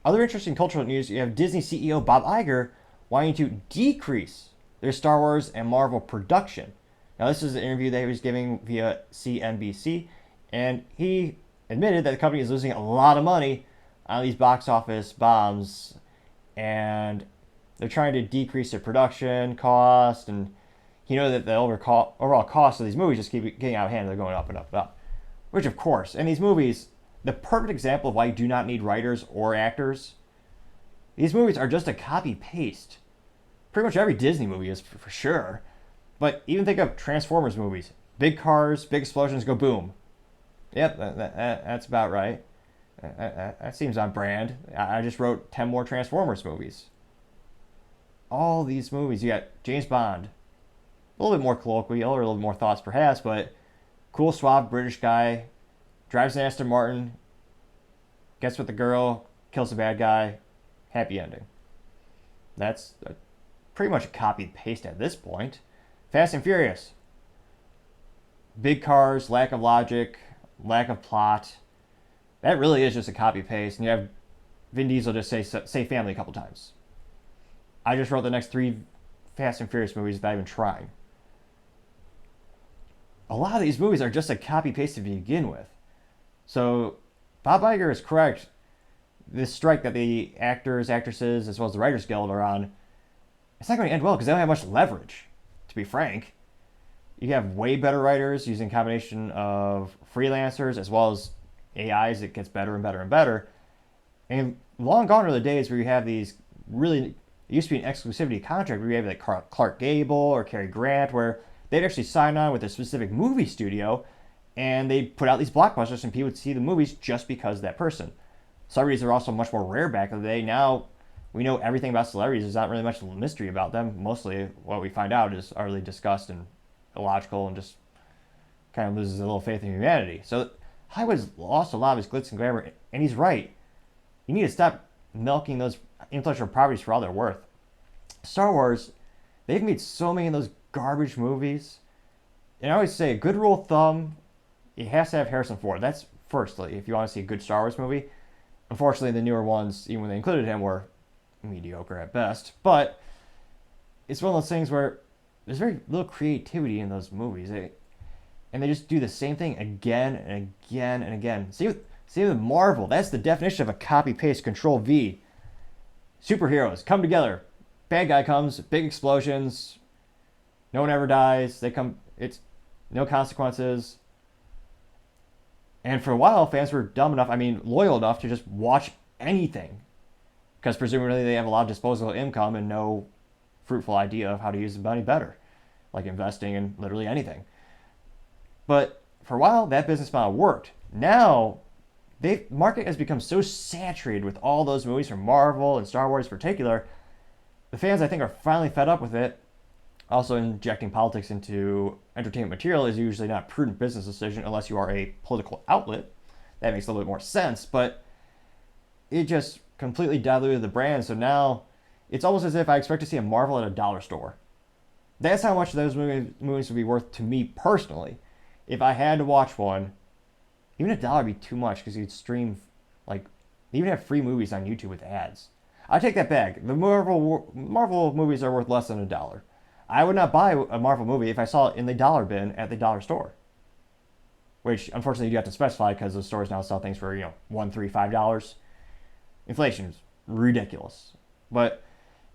Other interesting cultural news, you have Disney CEO Bob Iger wanting to decrease their Star Wars and Marvel production. Now, this is an interview that he was giving via CNBC, and he admitted that the company is losing a lot of money on these box office bombs, and they're trying to decrease their production cost, and you know that the overall cost of these movies just keep getting out of hand. They're going up and up and up. Which, of course, in these movies, the perfect example of why you do not need writers or actors, these movies are just a copy paste. Pretty much every Disney movie is for sure. But even think of Transformers movies. Big cars, big explosions, go boom. Yep, that's about right. That seems on brand. I just wrote 10 more Transformers movies. All these movies, you got James Bond. A little bit more colloquial, or a little more thoughts perhaps, but cool, suave British guy. Drives an Aston Martin. Gets with the girl. Kills the bad guy. Happy ending. That's pretty much a copy paste at this point. Fast and Furious. Big cars, lack of logic, lack of plot. That really is just a copy paste. And you have Vin Diesel just say family a couple times. I just wrote the next 3 Fast and Furious movies without even trying. A lot of these movies are just a copy paste to begin with. So Bob Iger is correct. This strike that the actors, actresses, as well as the Writers Guild are on, it's not going to end well because they don't have much leverage, to be frank. You have way better writers using a combination of freelancers as well as AIs. It gets better and better and better. And long gone are the days where you have these really, it used to be an exclusivity contract where you have like Clark Gable or Cary Grant, where they'd actually sign on with a specific movie studio and they'd put out these blockbusters and people would see the movies just because of that person. Celebrities are also much more rare back in the day. Now we know everything about celebrities. There's not really much mystery about them. Mostly what we find out is utterly disgust and illogical and just kind of loses a little faith in humanity. So Hollywood's lost a lot of his glitz and glamour, and he's right. You need to stop milking those intellectual properties for all they're worth. Star Wars, they've made so many of those garbage movies. And I always say a good rule of thumb, it has to have Harrison Ford. That's firstly, if you want to see a good Star Wars movie. Unfortunately, the newer ones, even when they included him, were mediocre at best. But it's one of those things where there's very little creativity in those movies. And they just do the same thing again and again and again. See with Marvel, that's the definition of a copy-paste, Control-V. Superheroes come together. Bad guy comes, big explosions. No one ever dies. It's no consequences. And for a while, fans were loyal enough to just watch anything. Because presumably they have a lot of disposable income and no fruitful idea of how to use the money better. Like investing in literally anything. But for a while, that business model worked. Now, the market has become so saturated with all those movies from Marvel and Star Wars in particular. The fans, I think, are finally fed up with it. Also, injecting politics into entertainment material is usually not a prudent business decision unless you are a political outlet. That makes a little bit more sense, but it just completely diluted the brand. So now it's almost as if I expect to see a Marvel at a dollar store. That's how much those movies would be worth to me personally. If I had to watch one, even $1 would be too much because you'd stream, like, they even have free movies on YouTube with ads. I take that back. The Marvel movies are worth less than $1. I would not buy a Marvel movie if I saw it in the dollar bin at the dollar store. Which, unfortunately, you have to specify because those stores now sell things for, $1, $3, $5. Inflation is ridiculous. But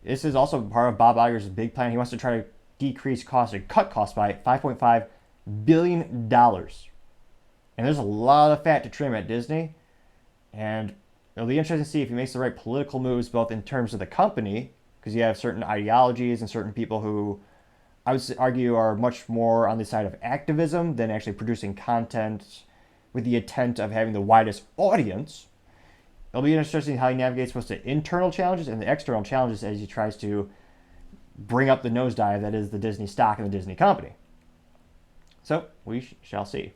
this is also part of Bob Iger's big plan. He wants to try to decrease costs and cut costs by $5.5 billion. And there's a lot of fat to trim at Disney. And it'll be interesting to see if he makes the right political moves, both in terms of the company, because you have certain ideologies and certain people who I would argue are much more on the side of activism than actually producing content with the intent of having the widest audience. It'll be interesting how he navigates both the internal challenges and the external challenges as he tries to bring up the nosedive that is the Disney stock and the Disney company. So we shall see.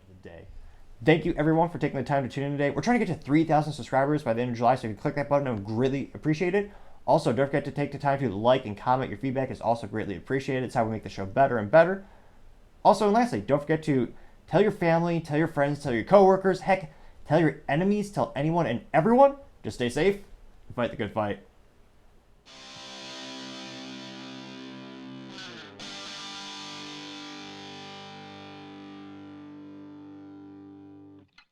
Thank you everyone for taking the time to tune in today. We're trying to get to 3,000 subscribers by the end of July, so if you click that button, I would greatly appreciate it. Also, don't forget to take the time to like and comment. Your feedback is also greatly appreciated. It's how we make the show better and better. Also, and lastly, don't forget to tell your family, tell your friends, tell your coworkers, heck, tell your enemies, tell anyone and everyone. Just stay safe, Fight the good fight.